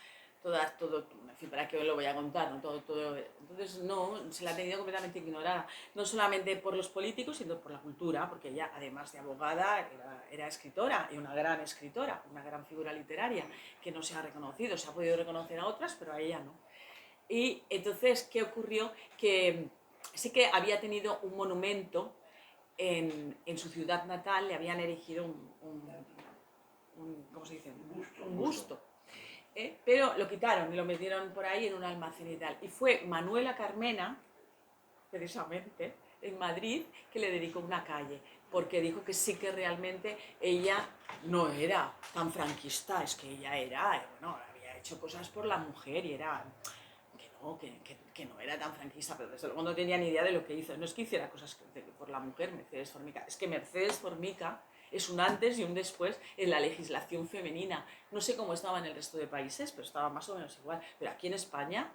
en fin, ¿para qué os lo voy a contar? ¿No? Entonces, no, se la ha tenido completamente ignorada, no solamente por los políticos, sino por la cultura, porque ella, además de abogada, era escritora, y una gran escritora, una gran figura literaria, que no se ha reconocido, se ha podido reconocer a otras, pero a ella no. Y entonces, ¿qué ocurrió? Que sí que había tenido un monumento en su ciudad natal, le habían erigido ¿cómo se dice? Un busto. Pero lo quitaron y lo metieron por ahí en un almacén y tal. Y fue Manuela Carmena, precisamente, en Madrid, que le dedicó una calle, porque dijo que sí que realmente ella no era tan franquista, es que ella había hecho cosas por la mujer y era... Que no era tan franquista, pero desde luego no tenía ni idea de lo que hizo. No es que hiciera cosas por la mujer, Mercedes Formica, es que Mercedes Formica es un antes y un después en la legislación femenina. No sé cómo estaba en el resto de países, pero estaba más o menos igual. Pero aquí en España,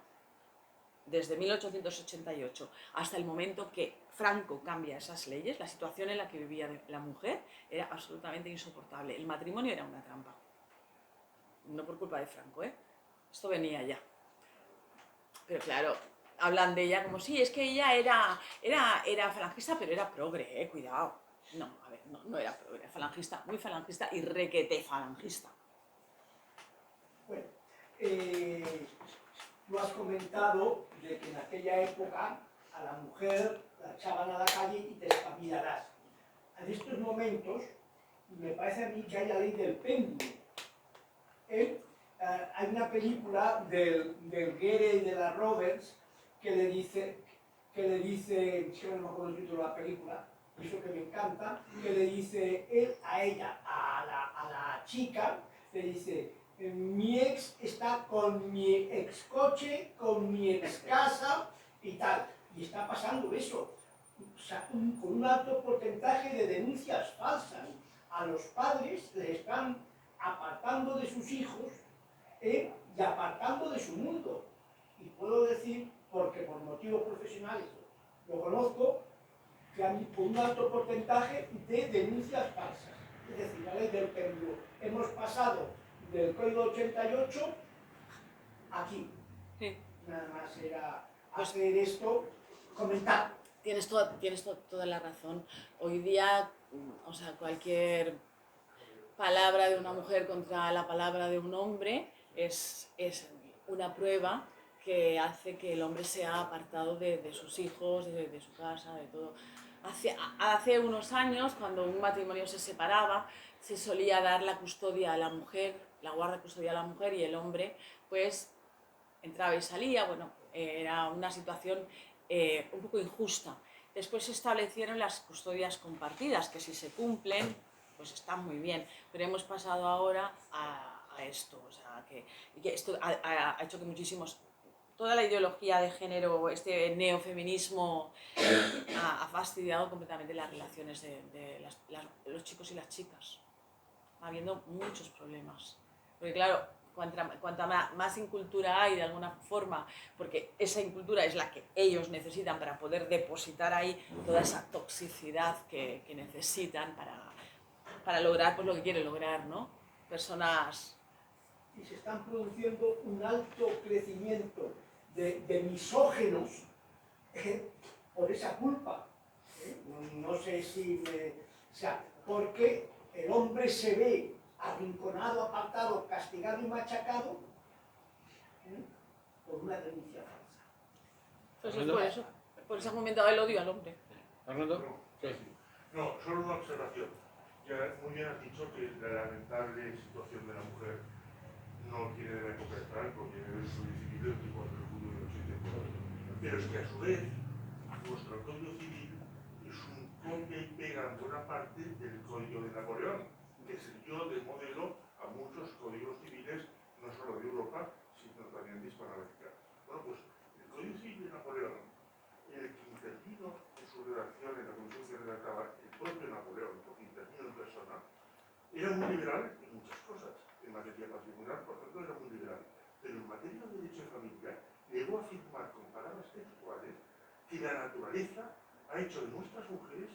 desde 1888 hasta el momento que Franco cambia esas leyes, la situación en la que vivía la mujer era absolutamente insoportable. El matrimonio era una trampa. No por culpa de Franco, esto venía ya. Pero claro, hablan de ella como sí, es que ella era franquista, pero era progre, cuidado. No, a ver, no era progre, falangista, muy falangista y requete falangista. Bueno, tú has comentado de que en aquella época a la mujer la echaban a la calle y te espabilarás. En estos momentos, me parece a mí que hay la ley del péndulo. Hay una película del Gere y de la Roberts que le dice, es que no me acuerdo el título de la película, eso que me encanta, que le dice él a ella, a la chica, le dice: mi ex está con mi ex coche, con mi ex casa y tal. Y está pasando eso, o sea, con un alto porcentaje de denuncias falsas. A los padres les están apartando de sus hijos y apartando de su mundo. Y puedo decir, porque por motivos profesionales lo conozco, que hay un alto porcentaje de denuncias falsas. Es decir, la ley del péndulo. Hemos pasado del Código 88 aquí. Sí. Nada más era hacer esto, comentar. Tienes toda la razón. Hoy día, o sea, cualquier palabra de una mujer contra la palabra de un hombre es una prueba que hace que el hombre sea apartado de sus hijos, de su casa, de todo. Hace unos años, cuando un matrimonio se separaba, se solía dar la custodia a la mujer, la guarda custodia a la mujer, y el hombre pues entraba y salía. Bueno, era una situación un poco injusta. Después se establecieron las custodias compartidas, que si se cumplen, pues están muy bien, pero hemos pasado ahora a esto, o sea, que esto ha hecho que muchísimos, toda la ideología de género, este neofeminismo, ha fastidiado completamente las relaciones de los chicos y las chicas. Va habiendo muchos problemas, porque claro, cuanta más incultura hay de alguna forma, porque esa incultura es la que ellos necesitan para poder depositar ahí toda esa toxicidad que necesitan para lograr pues lo que quieren lograr, ¿no? Personas... Y se están produciendo un alto crecimiento de misógenos por esa culpa. No sé si o sea, porque el hombre se ve arrinconado, apartado, castigado y machacado por una denuncia falsa. Pues es por eso ha aumentado el odio al hombre. Fernando. Sí. No, solo una observación. Ya muy bien has dicho que la lamentable situación de la mujer no viene de la época de Franco, viene del Código Civil del 24 de julio del 84. Pero es que a su vez, nuestro Código Civil es un copia y pega en buena parte del Código de Napoleón, que sirvió de modelo a muchos códigos civiles, no solo de Europa, sino también de Hispanoamérica. Bueno, pues el Código Civil de Napoleón, el que intervino en su redacción, en la comisión que redactaba el propio Napoleón, porque intervino en persona, era muy liberal en muchas cosas. En materia patrimonial, por tanto, era muy liberal. Pero en materia de derecho de familia, llegó a afirmar con palabras textuales que la naturaleza ha hecho de nuestras mujeres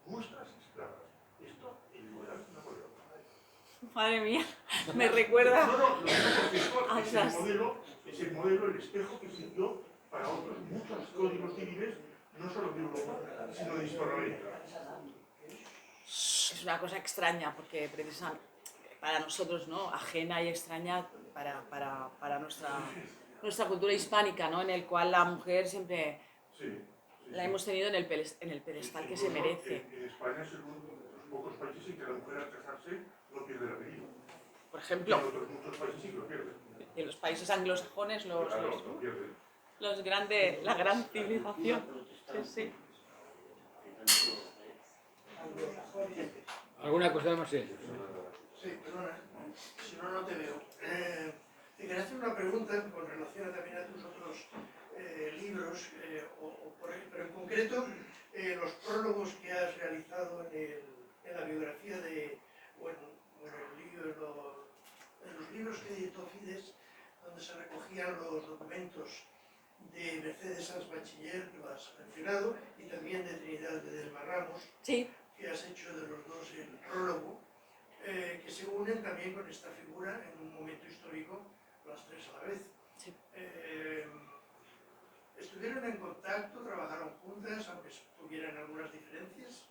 nuestras esclavas. Esto, el liberal Napoleón. Madre mía, me recuerda... No, lo digo porque es el modelo, el espejo que sirvió para otros muchos códigos civiles, no solo de Europa, sino de Hispanoamérica. Es una cosa extraña, porque precisamente para nosotros, ¿no? Ajena y extraña para nuestra cultura hispánica, ¿no? En el cual la mujer siempre la hemos tenido en el pedestal que se merece. En España es uno de los pocos países en que la mujer al casarse no pierde el apellido. Por ejemplo, en otros muchos países sí lo pierden. En los países anglosajones, Claro, la gran civilización. Sí. ¿Alguna cosa más? Sí. Sí, perdona, si no, no te veo. Te quería hacer una pregunta con relación también a tus otros libros, pero en concreto los prólogos que has realizado en la biografía en los libros que editó Fides, donde se recogían los documentos de Mercedes Sanz Bachiller, que lo has mencionado, y también de Trinidad de Delma Ramos, Sí. que has hecho de los dos el prólogo, que se unen también con esta figura en un momento histórico, las tres a la vez. Sí. ¿Estuvieron en contacto, trabajaron juntas, aunque tuvieran algunas diferencias?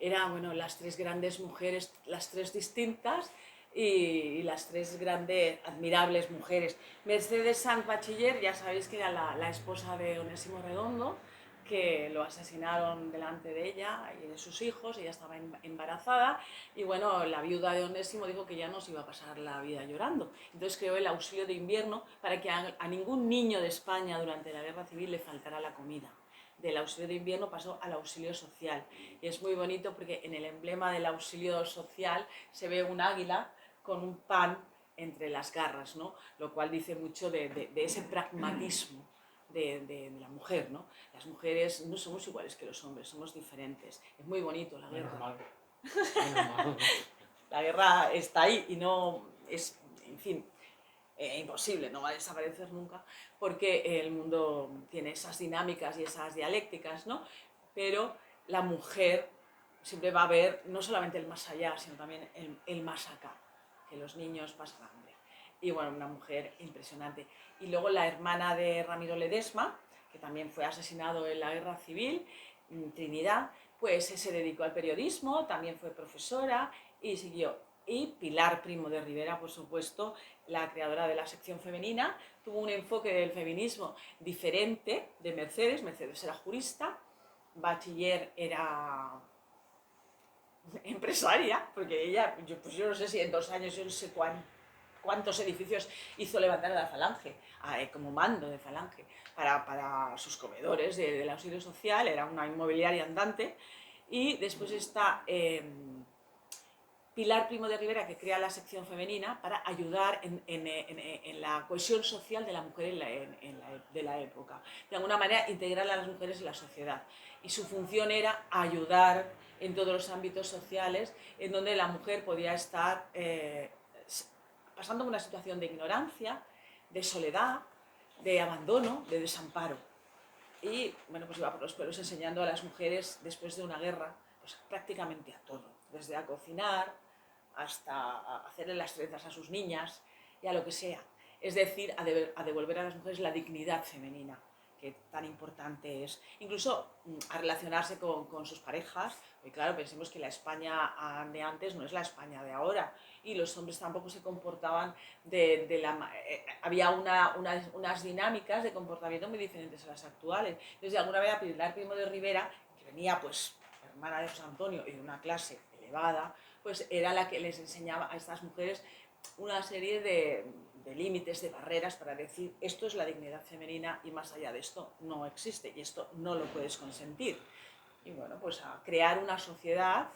eran, bueno, las tres grandes mujeres, las tres distintas y las tres grandes, admirables mujeres. Mercedes Sanz Bachiller, ya sabéis que era la esposa de Onésimo Redondo, que lo asesinaron delante de ella y de sus hijos, ella estaba embarazada y bueno, la viuda de Onésimo dijo que ya no se iba a pasar la vida llorando. Entonces creó el auxilio de invierno para que a ningún niño de España durante la Guerra Civil le faltara la comida. Del auxilio de invierno pasó al auxilio social y es muy bonito porque en el emblema del auxilio social se ve un águila con un pan entre las garras, ¿no? Lo cual dice mucho de ese pragmatismo de la mujer, ¿no? Las mujeres no somos iguales que los hombres, somos diferentes. Es muy bonito la guerra. Menos mal. Menos mal. La guerra está ahí y no es, en fin, imposible, no va a desaparecer nunca, porque el mundo tiene esas dinámicas y esas dialécticas, ¿no? Pero la mujer siempre va a ver no solamente el más allá, sino también el más acá, que los niños pasan hambre. Y bueno, una mujer impresionante. Y luego la hermana de Ramiro Ledesma, que también fue asesinado en la Guerra Civil, Trinidad, pues se dedicó al periodismo, también fue profesora y siguió. Y Pilar Primo de Rivera, por supuesto, la creadora de la sección femenina, tuvo un enfoque del feminismo diferente de Mercedes. Mercedes era jurista, Bachiller era empresaria, porque ella, yo no sé si en 2 años, yo no sé cuántos edificios hizo levantar a la Falange, como mando de Falange, para sus comedores del auxilio social, era una inmobiliaria andante. Y después está Pilar Primo de Rivera, que crea la sección femenina para ayudar en la cohesión social de la mujer de la época. De alguna manera, integrar a las mujeres en la sociedad. Y su función era ayudar en todos los ámbitos sociales en donde la mujer podía estar pasando una situación de ignorancia, de soledad, de abandono, de desamparo. Y bueno, pues iba por los pueblos enseñando a las mujeres después de una guerra, pues prácticamente a todo, desde a cocinar hasta a hacerle las trenzas a sus niñas y a lo que sea. Es decir, a devolver a las mujeres la dignidad femenina, que tan importante es. Incluso a relacionarse con sus parejas, porque claro, pensemos que la España de antes no es la España de ahora, y los hombres tampoco se comportaban había unas dinámicas de comportamiento muy diferentes a las actuales. Entonces, de alguna manera, Pilar Primo de Rivera, que venía pues hermana de José Antonio y de una clase elevada, pues era la que les enseñaba a estas mujeres una serie de límites, de barreras para decir esto es la dignidad femenina y más allá de esto no existe y esto no lo puedes consentir. Y bueno, pues a crear una sociedad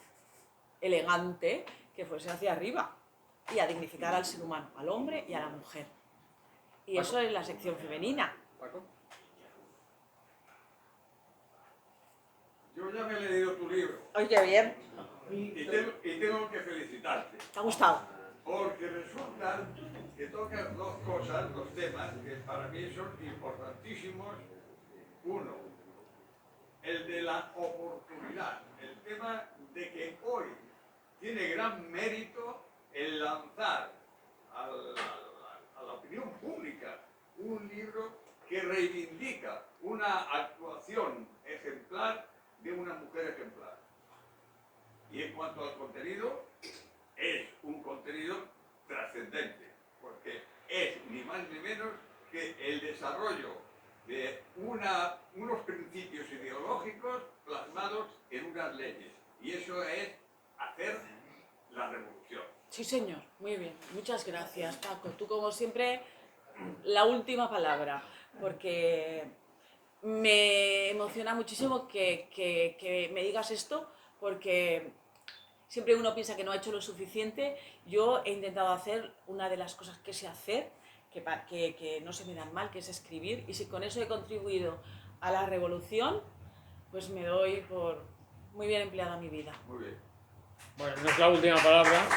elegante que fuese hacia arriba y a dignificar al ser humano, al hombre y a la mujer. Y eso es la sección femenina. Paco. Yo ya me he leído tu libro Oye, bien, y tengo que felicitarte, ¿te ha gustado? porque resulta que tocas 2 cosas, 2 temas que para mí son importantísimos. Uno, el de la oportunidad, el tema de que hoy tiene gran mérito el lanzar a la opinión pública un libro que reivindica una actuación ejemplar de una mujer ejemplar. Y en cuanto al contenido, es un contenido trascendente, porque es ni más ni menos que el desarrollo de unos principios ideológicos plasmados en unas leyes. Y eso es hacer la revolución. Sí, señor, muy bien. Muchas gracias, Paco. Tú, como siempre, la última palabra, porque me emociona muchísimo que me digas esto, porque siempre uno piensa que no ha hecho lo suficiente. Yo he intentado hacer una de las cosas que sé hacer, que no se me dan mal, que es escribir, y si con eso he contribuido a la revolución, pues me doy por muy bien empleada mi vida. Muy bien. Bueno, no es la última palabra.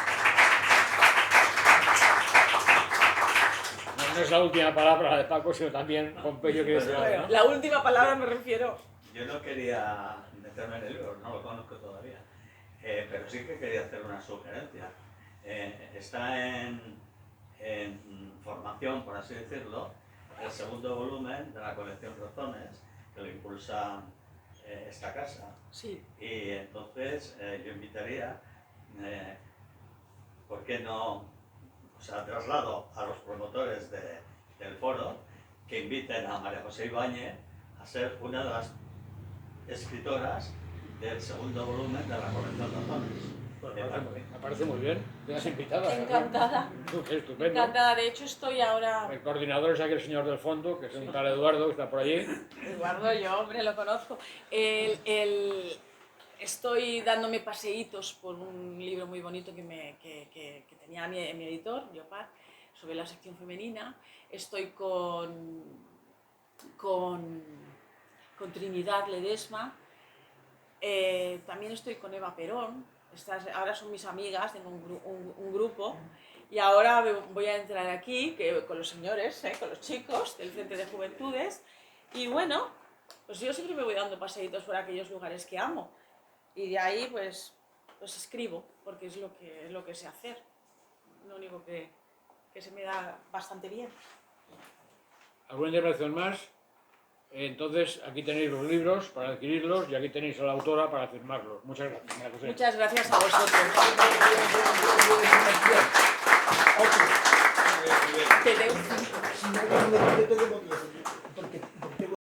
No es la última palabra de Paco, sino también Pompeyo que decir algo, ¿no? La última palabra me refiero. Yo no quería meterme en el libro, no lo conozco todavía, pero sí que quería hacer una sugerencia. Está en formación, por así decirlo, el segundo volumen de la colección Razones, que lo impulsa esta casa. Sí. Y entonces yo invitaría, ¿por qué no? O sea, traslado a los promotores del foro que inviten a María José Ibáñez a ser una de las escritoras del segundo volumen de la colección de Razones. Pues me parece muy bien. Quedas invitada. Encantada. Qué estupendo. Encantada. De hecho, estoy ahora... El coordinador es aquel señor del fondo, que es un tal Eduardo, que está por allí. Eduardo, yo, hombre, lo conozco. Estoy dándome paseitos por un libro muy bonito que tenía mi editor, Leopard, sobre la sección femenina. Estoy con Trinidad Ledesma. También estoy con Eva Perón. Ahora son mis amigas, tengo un grupo. Y ahora voy a entrar aquí con los señores, con los chicos del Frente de Juventudes. Y bueno, pues yo siempre me voy dando paseitos por aquellos lugares que amo. Y de ahí pues escribo, porque es lo que sé hacer. Lo único que se me da bastante bien. ¿Alguna intervención más? Entonces, aquí tenéis los libros para adquirirlos y aquí tenéis a la autora para firmarlos. Muchas gracias, María José. Muchas gracias a vosotros. Te